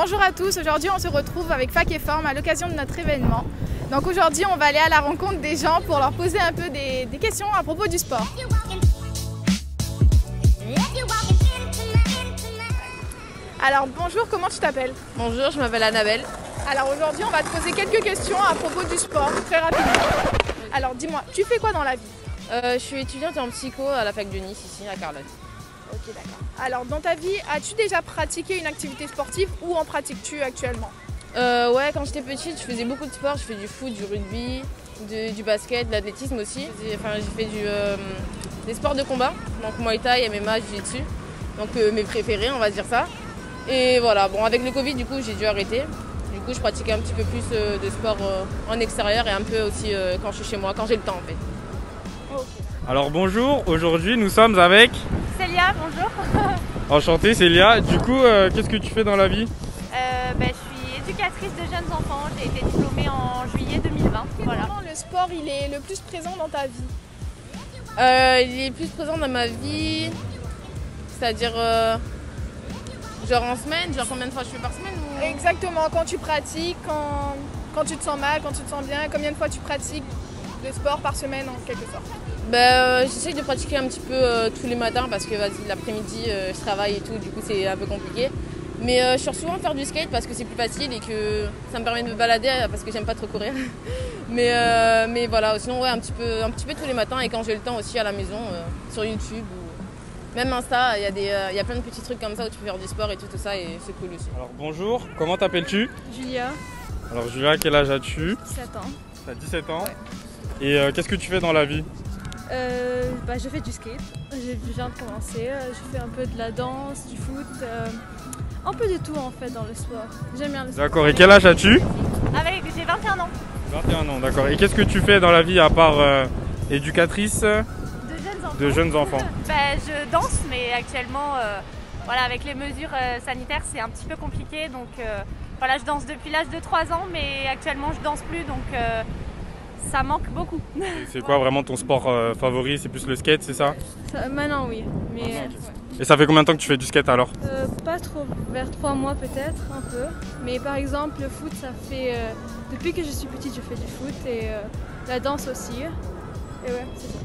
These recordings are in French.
Bonjour à tous, aujourd'hui on se retrouve avec Fac et Forme à l'occasion de notre événement. Donc aujourd'hui on va aller à la rencontre des gens pour leur poser un peu des questions à propos du sport. Alors bonjour, comment tu t'appelles? Bonjour, je m'appelle Annabelle. Alors aujourd'hui on va te poser quelques questions à propos du sport, très rapidement. Alors dis-moi, tu fais quoi dans la vie? Je suis étudiante en psycho à la fac de Nice, ici à Carlotte. Ok, d'accord. Alors dans ta vie, as-tu déjà pratiqué une activité sportive ou en pratiques-tu actuellement? Ouais, quand j'étais petite, je faisais beaucoup de sport. Je fais du foot, du rugby, du basket, de l'athlétisme aussi. J'ai fait des sports de combat, donc Muay Thai, MMA, Jiu-Jitsu. Donc mes préférés, on va dire ça. Et voilà, bon, avec le Covid, du coup, j'ai dû arrêter. Du coup, je pratiquais un petit peu plus de sport en extérieur et un peu aussi quand je suis chez moi, quand j'ai le temps en fait. Okay. Alors bonjour, aujourd'hui nous sommes avec Célia, bonjour. Enchanté Célia, du coup qu'est-ce que tu fais dans la vie? Je suis éducatrice de jeunes enfants, j'ai été diplômée en juillet 2020. Voilà. Comment le sport il est le plus présent dans ta vie? Il est plus présent dans ma vie, c'est-à-dire genre en semaine, genre combien de fois je fais par semaine ou... Exactement, quand tu pratiques, quand tu te sens mal, quand tu te sens bien, combien de fois tu pratiques le sport par semaine en quelque sorte? J'essaye de pratiquer un petit peu tous les matins parce que l'après-midi je travaille et tout, du coup c'est un peu compliqué. Mais je sors souvent faire du skate parce que c'est plus facile et que ça me permet de me balader parce que j'aime pas trop courir. mais voilà, sinon ouais, un petit peu tous les matins et quand j'ai le temps aussi à la maison sur YouTube ou même Insta, il y a plein de petits trucs comme ça où tu peux faire du sport et tout ça et c'est cool aussi. Alors bonjour, comment t'appelles-tu? Julia. Alors Julia, quel âge as-tu? 7 ans. T'as 17 ans? Ouais. Et qu'est-ce que tu fais dans la vie? Je fais du skate, je viens de commencer, je fais un peu de la danse, du foot, un peu de tout en fait dans le sport. J'aime bien le sport. D'accord, et quel âge as-tu? J'ai 21 ans. 21 ans, d'accord. Et qu'est-ce que tu fais dans la vie à part éducatrice De jeunes enfants. de jeunes enfants? Je danse, mais actuellement, voilà, avec les mesures sanitaires, c'est un petit peu compliqué. Donc voilà, je danse depuis l'âge de 3 ans, mais actuellement je danse plus, donc ça manque beaucoup. C'est quoi vraiment ton sport favori? C'est plus le skate, c'est ça? Maintenant oui, mais Maintenant, ok. Et ça fait combien de temps que tu fais du skate alors? pas trop, vers 3 mois peut-être, un peu. Mais par exemple le foot, ça fait depuis que je suis petite, je fais du foot et la danse aussi. Et ouais, c'est ça.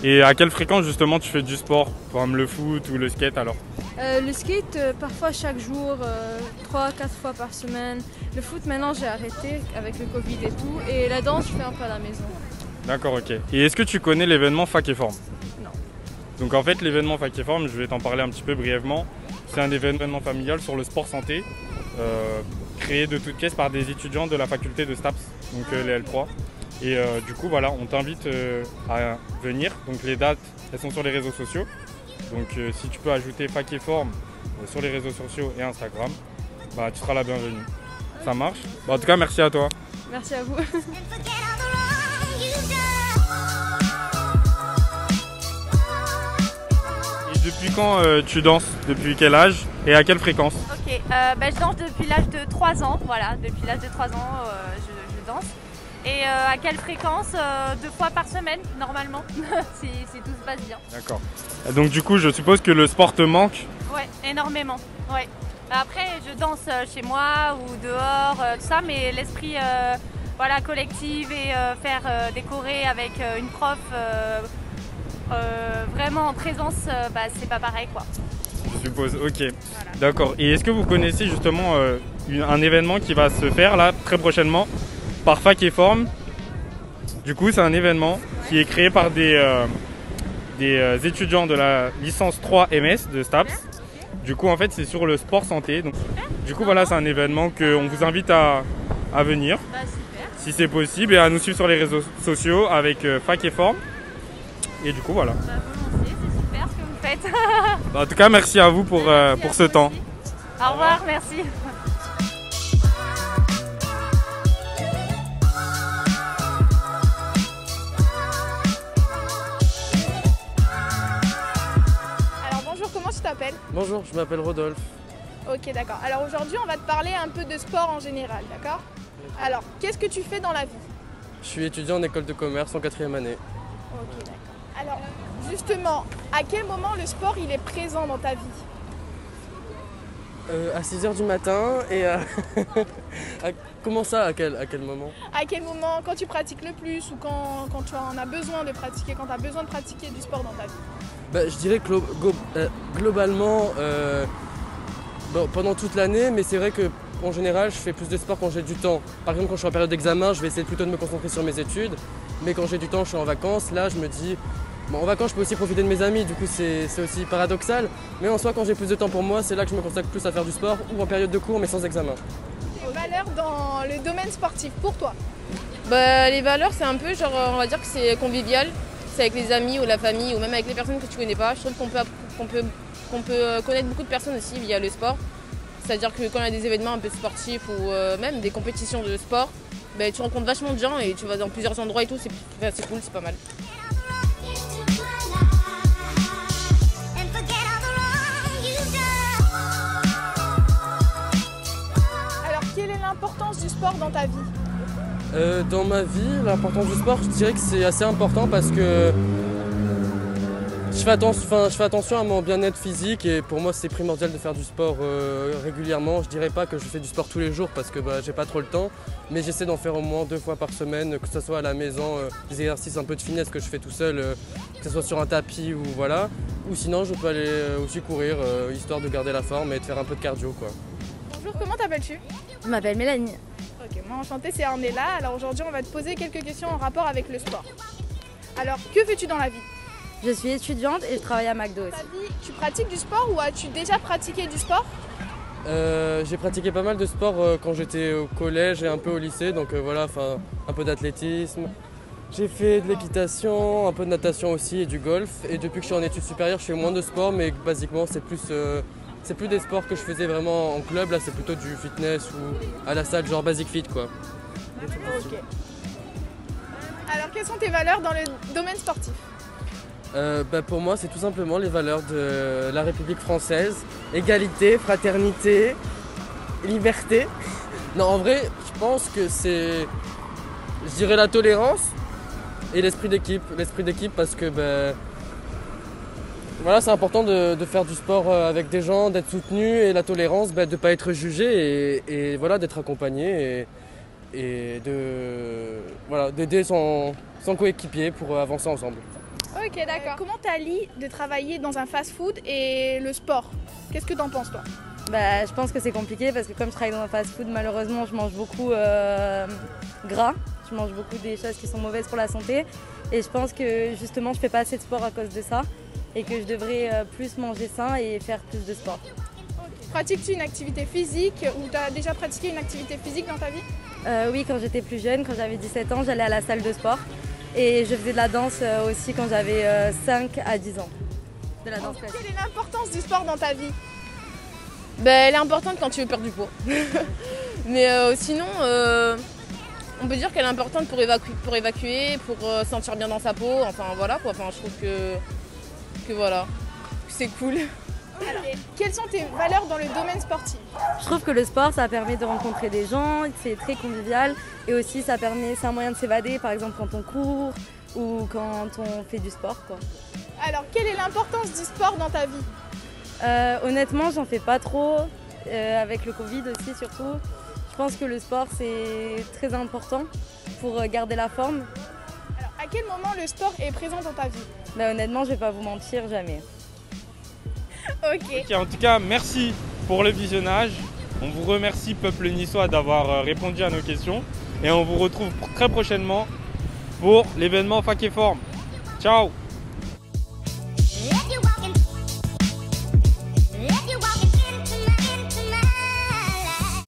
Et à quelle fréquence justement tu fais du sport, comme le foot ou le skate alors? Le skate, parfois chaque jour, 3-4 fois par semaine. Le foot, maintenant j'ai arrêté avec le Covid et tout. Et la danse, je fais un peu à la maison. D'accord, ok. Et est-ce que tu connais l'événement Fac et Forme? Non. Donc en fait l'événement Fac et Forme, je vais t'en parler un petit peu brièvement. C'est un événement familial sur le sport santé, créé de toutes pièces par des étudiants de la faculté de STAPS, donc les L3. Et du coup voilà, on t'invite à venir. Donc les dates, elles sont sur les réseaux sociaux. Donc si tu peux ajouter Fac et Forme sur les réseaux sociaux et Instagram, tu seras la bienvenue. Ça marche? En tout cas, merci à toi. Merci à vous. Et depuis quand tu danses? Depuis quel âge? Et à quelle fréquence? Ok, je danse depuis l'âge de 3 ans. Voilà, depuis l'âge de 3 ans, je danse. Et à quelle fréquence? 2 fois par semaine, normalement, si tout se passe bien. D'accord. Donc du coup, je suppose que le sport te manque? Ouais, énormément. Ouais. Après, je danse chez moi ou dehors, tout ça, mais l'esprit voilà, collectif et faire décorer avec une prof vraiment en présence, c'est pas pareil quoi. Je suppose, ok. Voilà. D'accord. Et est-ce que vous connaissez justement un événement qui va se faire là très prochainement par Fac et Forme? Du coup, c'est un événement qui est créé par des étudiants de la licence 3 MS de STAPS. Du coup, en fait, c'est sur le sport santé. Donc, du coup, voilà, c'est un événement qu'on vous invite à venir, Super. si c'est possible, et à nous suivre sur les réseaux sociaux avec Fac et Forme. Et du coup, voilà. Volontiers, c'est super ce que vous faites. En tout cas, merci à vous pour ce temps. Au revoir, merci. Alors bonjour, comment tu t'appelles? Bonjour, je m'appelle Rodolphe. Ok, d'accord. Alors aujourd'hui on va te parler un peu de sport en général, d'accord? Alors, qu'est-ce que tu fais dans la vie? Je suis étudiant en école de commerce en 4e année. Ok, d'accord. Alors, justement, à quel moment le sport il est présent dans ta vie? À 6h du matin et comment ça, à quel moment? À quel moment, quand tu pratiques le plus ou quand tu en as besoin de pratiquer, quand tu as besoin de pratiquer du sport dans ta vie? Je dirais que globalement pendant toute l'année, mais c'est vrai qu'en général je fais plus de sport quand j'ai du temps. Par exemple quand je suis en période d'examen, je vais essayer plutôt de me concentrer sur mes études, mais quand j'ai du temps, je suis en vacances, là je me dis en vacances je peux aussi profiter de mes amis, du coup c'est aussi paradoxal, mais en soi quand j'ai plus de temps pour moi, c'est là que je me consacre plus à faire du sport ou en période de cours mais sans examen. Les valeurs dans le domaine sportif pour toi? Les valeurs, c'est un peu genre, on va dire que c'est convivial. C'est avec les amis ou la famille ou même avec les personnes que tu connais pas. Je trouve qu'on peut connaître beaucoup de personnes aussi via le sport. C'est-à-dire que quand il y a des événements un peu sportifs ou même des compétitions de sport, tu rencontres vachement de gens et tu vas dans plusieurs endroits et tout, c'est cool, c'est pas mal. Alors, quelle est l'importance du sport dans ta vie? Dans ma vie, l'importance du sport, je dirais que c'est assez important parce que je fais attention à mon bien-être physique et pour moi c'est primordial de faire du sport régulièrement. Je dirais pas que je fais du sport tous les jours parce que j'ai pas trop le temps, mais j'essaie d'en faire au moins 2 fois par semaine, que ce soit à la maison, des exercices un peu de finesse que je fais tout seul, que ce soit sur un tapis ou voilà, ou sinon je peux aller aussi courir histoire de garder la forme et de faire un peu de cardio quoi. Bonjour, comment t'appelles-tu? Je m'appelle Mélanie. Ok, moi enchantée, c'est Ornella. Alors aujourd'hui on va te poser quelques questions en rapport avec le sport. Alors, que fais-tu dans la vie? Je suis étudiante et je travaille à McDo Dans ta aussi. vie, tu pratiques du sport ou as-tu déjà pratiqué du sport? J'ai pratiqué pas mal de sport quand j'étais au collège et un peu au lycée, donc un peu d'athlétisme. J'ai fait de l'équitation, un peu de natation aussi et du golf. Et depuis que je suis en études supérieures, je fais moins de sport, mais basiquement c'est plus des sports que je faisais vraiment en club. Là c'est plutôt du fitness ou à la salle genre Basic Fit quoi. Ok. Alors, quelles sont tes valeurs dans le domaine sportif? Pour moi, c'est tout simplement les valeurs de la République française. Égalité, fraternité, liberté. Non, en vrai, je pense que c'est, je dirais la tolérance et l'esprit d'équipe. L'esprit d'équipe parce que c'est important de faire du sport avec des gens, d'être soutenu et la tolérance, de ne pas être jugé et voilà, d'être accompagné et d'aider son coéquipier pour avancer ensemble. Ok, d'accord. Comment t'allies de travailler dans un fast-food et le sport? Qu'est-ce que t'en penses toi? Je pense que c'est compliqué parce que comme je travaille dans un fast-food, malheureusement je mange beaucoup gras. Je mange beaucoup des choses qui sont mauvaises pour la santé. Et je pense que justement je fais pas assez de sport à cause de ça. Et que je devrais plus manger sain et faire plus de sport. Pratiques-tu une activité physique ou tu as déjà pratiqué une activité physique dans ta vie? Oui, quand j'étais plus jeune, quand j'avais 17 ans, j'allais à la salle de sport. Et je faisais de la danse aussi quand j'avais 5 à 10 ans. De la danse classique. Quelle est l'importance du sport dans ta vie? Elle est importante quand tu veux perdre du poids. Mais sinon, on peut dire qu'elle est importante pour évacuer, pour se sentir bien dans sa peau. Enfin voilà quoi. Enfin, je trouve que voilà, c'est cool. Alors, quelles sont tes valeurs dans le domaine sportif? Je trouve que le sport, ça permet de rencontrer des gens, c'est très convivial et aussi c'est un moyen de s'évader, par exemple quand on court ou quand on fait du sport, quoi. Alors, quelle est l'importance du sport dans ta vie? Honnêtement, j'en fais pas trop, avec le Covid aussi surtout. Je pense que le sport, c'est très important pour garder la forme. Alors, à quel moment le sport est présent dans ta vie? Honnêtement, je vais pas vous mentir, jamais. Ok. En tout cas, merci pour le visionnage. On vous remercie, peuple niçois, d'avoir répondu à nos questions. Et on vous retrouve très prochainement pour l'événement Fac et Forme. Ciao!